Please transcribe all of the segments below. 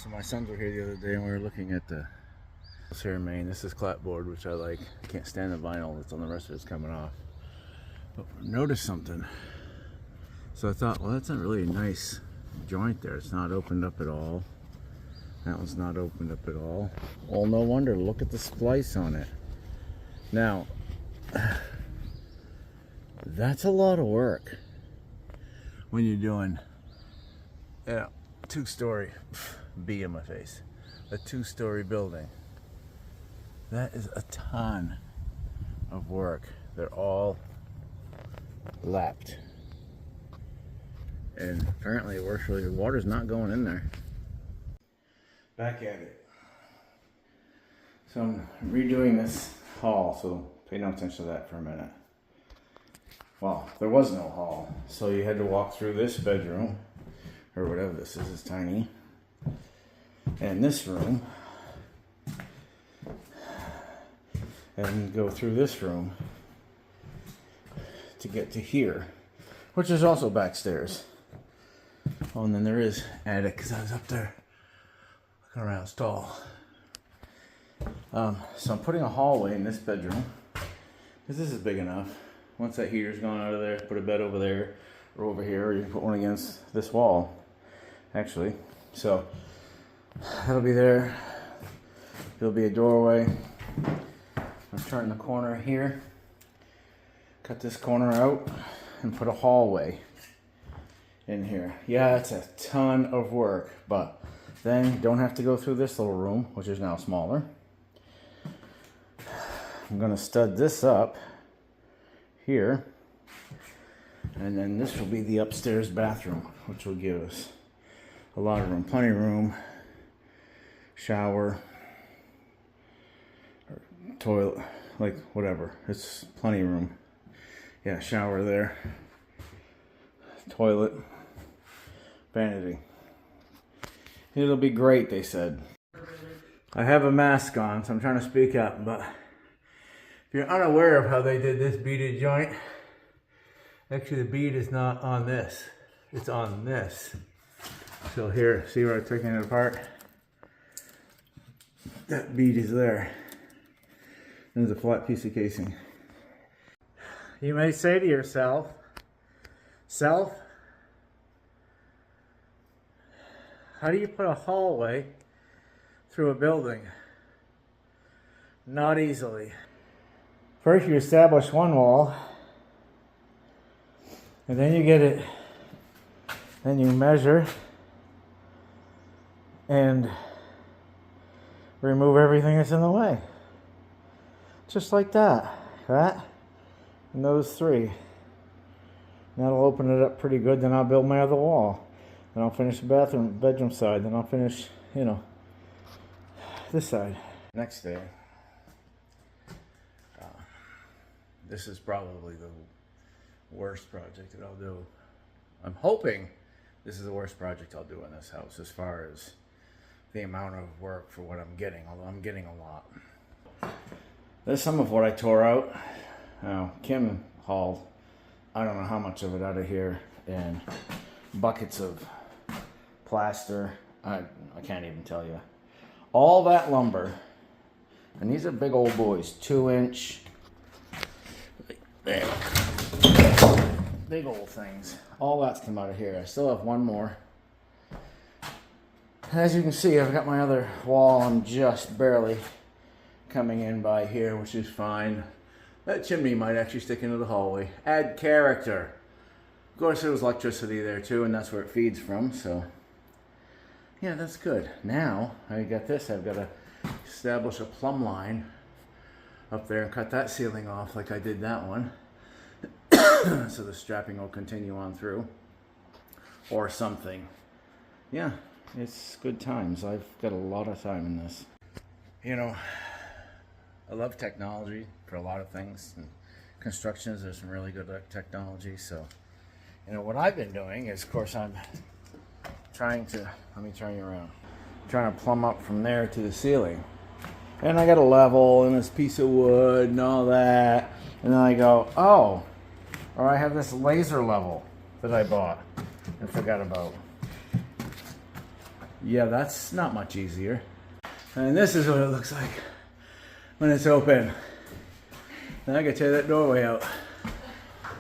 So my sons were here the other day and we were looking at the here in Maine. This is clapboard, which I like. I can't stand the vinyl that's on the rest of it's coming off. But notice something. So I thought, well, that's not really a nice joint there. It's not opened up at all. That one's not opened up at all. Well, no wonder. Look at the splice on it. Now, that's a lot of work when you're doing, two-story, bee in my face, a two-story building. That is a ton of work. They're all lapped. And apparently it works really good. Water's not going in there. Back at it. So I'm redoing this hall, so pay no attention to that for a minute. Well, there was no hall, so you had to walk through this bedroom, or whatever this is, it's tiny, and this room, and go through this room to get to here, which is also backstairs. Oh, and then there is attic, because I was up there looking around, it's tall. So I'm putting a hallway in this bedroom, because this is big enough. Once that heater's gone out of there, put a bed over there, or over here, or you can put one against this wall, actually. So, that'll be there. There'll be a doorway. I'm turning the corner here, cut this corner out, and put a hallway in here. Yeah, it's a ton of work, but then you don't have to go through this little room, which is now smaller. I'm gonna stud this up here, and then this will be the upstairs bathroom, which will give us a lot of room, plenty of room, shower, or toilet, like whatever, it's plenty of room. Yeah, shower there, toilet, vanity. It'll be great, they said. I have a mask on, so I'm trying to speak up, but if you're unaware of how they did this beaded joint, actually the bead is not on this, it's on this. So here, see where I'm taking it apart? That bead is there. There's a flat piece of casing. You may say to yourself, self, how do you put a hallway through a building? Not easily. First you establish one wall, and then you get it, then you measure and remove everything that's in the way. Just like that, right? And those three. And that'll open it up pretty good, then I'll build my other wall. Then I'll finish the bedroom side, then I'll finish, this side. Next day. This is probably the worst project that I'll do. I'm hoping this is the worst project I'll do in this house as far as the amount of work for what I'm getting, although I'm getting a lot. There's some of what I tore out. Kim hauled, I don't know how much of it out of here, and buckets of plaster. I can't even tell you. All that lumber, and these are big old boys, 2-inch. There. Big old things. All that's come out of here. I still have one more. As you can see, I've got my other wall. I'm just barely coming in by here, which is fine. That chimney might actually stick into the hallway. Add character. Of course, there was electricity there too, and that's where it feeds from, so yeah, that's good. Now, I got this. I've got to establish a plumb line up there and cut that ceiling off like I did that one. So the strapping will continue on through. Or something. Yeah, it's good times. I've got a lot of time in this. I love technology for a lot of things. And constructions, there's some really good technology. So, what I've been doing is, of course, I'm trying to, let me turn you around. Trying to plumb up from there to the ceiling. And I got a level and this piece of wood and all that. And then I go, oh, or I have this laser level that I bought and forgot about. Yeah, that's not much easier. And this is what it looks like when it's open. Now I gotta tear that doorway out.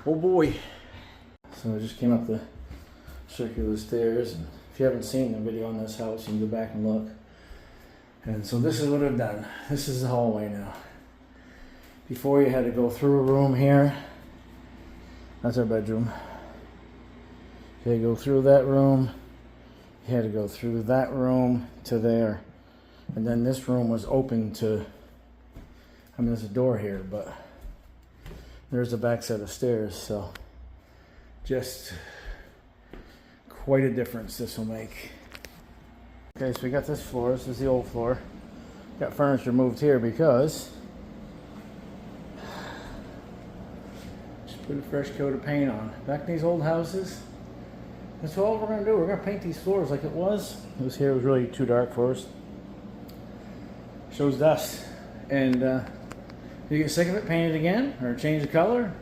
Oh boy. So I just came up the circular stairs, and if you haven't seen the video on this house, you can go back and look. And so this is what I've done. This is the hallway now. Before, you had to go through a room here. That's our bedroom. You had to go through that room. You had to go through that room to there. And then this room was open to, I mean, there's a door here, but there's a back set of stairs. So just quite a difference this will make. Okay, so we got this floor. This is the old floor. Got furniture moved here because just put a fresh coat of paint on. Back in these old houses, that's all we're gonna do. We're gonna paint these floors like it was. It was here. It was really too dark for us. Shows dust, and you get sick of it, paint it again or change the color.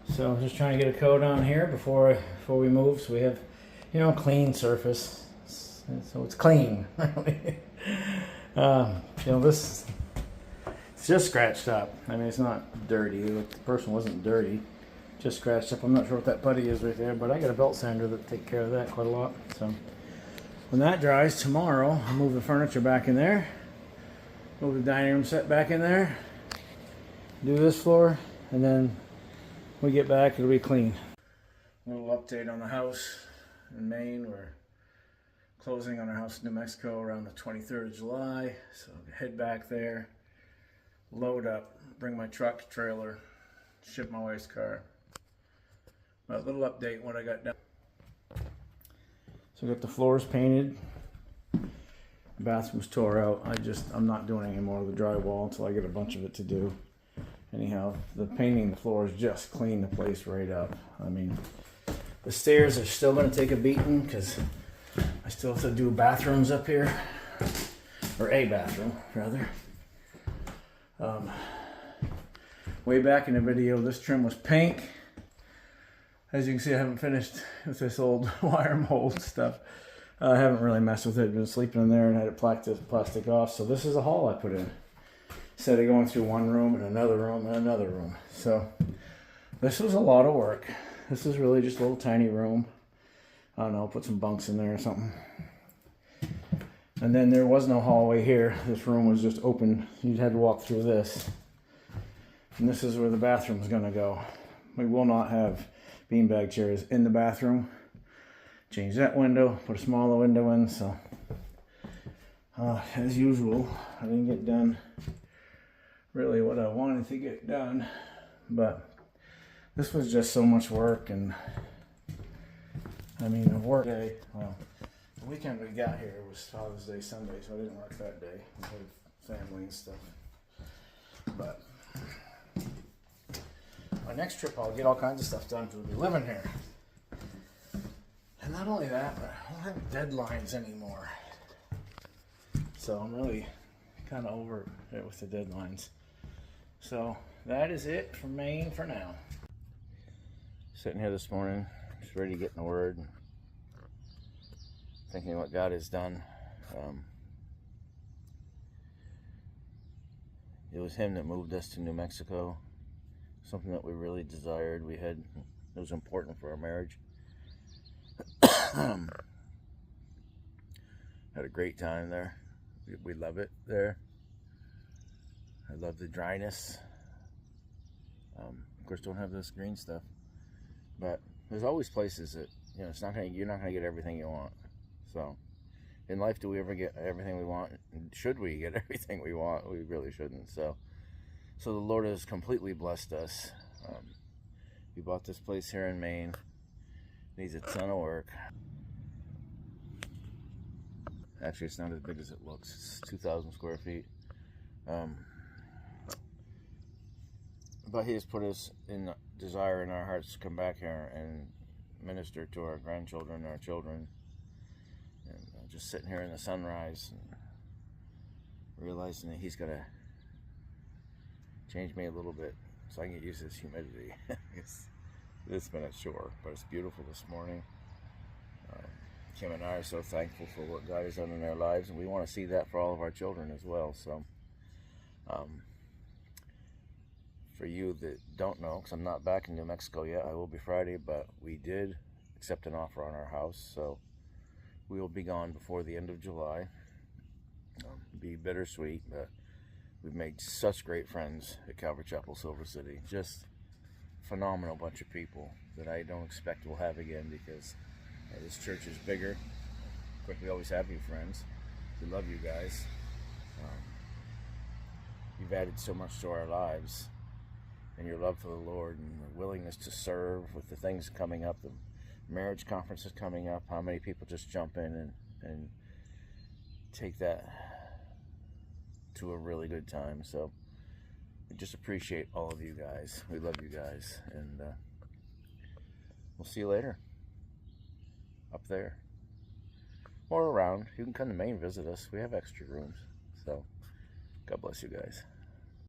So I'm just trying to get a coat on here before we move, so we have, you know, clean surface. So it's clean. You know, this, it's just scratched up. I mean, it's not dirty. The person wasn't dirty, just scratched up. I'm not sure what that putty is right there, but I got a belt sander that take care of that quite a lot. So when that dries tomorrow, I'll move the furniture back in there, move the dining room set back in there, do this floor, and then when we get back, it'll be clean. A little update on the house in Maine. We're closing on our house in New Mexico around the 23rd of July. So head back there, load up, bring my truck, trailer, ship my wife's car. But a little update what I got done. So I got the floors painted. The bathroom's tore out. I'm not doing any more of the drywall until I get a bunch of it to do. Anyhow, the painting the floors just cleaned the place right up. I mean, the stairs are still going to take a beating because I still have to do bathrooms up here, or a bathroom rather. Way back in the video, this trim was pink. As you can see, I haven't finished with this old wire mold stuff. I haven't really messed with it. I've been sleeping in there and had it plastic off. So this is a hall I put in. Instead of going through one room and another room and another room. So this was a lot of work. This is really just a little tiny room. I don't know, put some bunks in there or something. And then there was no hallway here. This room was just open. You'd had to walk through this. And this is where the bathroom is going to go. We will not have beanbag chairs in the bathroom. Change that window, put a smaller window in. So as usual, I didn't get done really what I wanted to get done, but this was just so much work. And I mean, the work day, well, the weekend we got here was Father's Day Sunday, so I didn't work that day. We had family and stuff. But my next trip, I'll get all kinds of stuff done because we'll be living here. And not only that, but I don't have deadlines anymore. So I'm really kind of over it with the deadlines. So that is it from Maine for now. Sitting here this morning, just ready to get in the Word, thinking what God has done. It was Him that moved us to New Mexico, something that we really desired. It was important for our marriage. Had a great time there. We love it there. I love the dryness. Of course, don't have this green stuff, but there's always places that, you know, you're not gonna get everything you want. So, in life, do we ever get everything we want? Should we get everything we want? We really shouldn't. So the Lord has completely blessed us. We bought this place here in Maine. Needs a ton of work. Actually, it's not as big as it looks. It's 2,000 square feet. But He has put us in desire in our hearts to come back here and minister to our grandchildren, our children. And just sitting here in the sunrise and realizing that He's got to change me a little bit so I can get used to this humidity. It's been a chore, but it's beautiful this morning. Kim and I are so thankful for what God has done in our lives, and we want to see that for all of our children as well. So, for you that don't know, because I'm not back in New Mexico yet, I will be Friday, but we did accept an offer on our house, so we will be gone before the end of July. Be bittersweet, but we've made such great friends at Calvary Chapel, Silver City. Just phenomenal bunch of people that I don't expect we'll have again, because this church is bigger. Of course, we always have you friends. We love you guys. You've added so much to our lives, and your love for the Lord and the willingness to serve with the things coming up. The marriage conference is coming up. How many people just jump in and take that to a really good time. So we just appreciate all of you guys. We love you guys, and we'll see you later up there or around. You can come to Maine, visit us. We have extra rooms. So God bless you guys.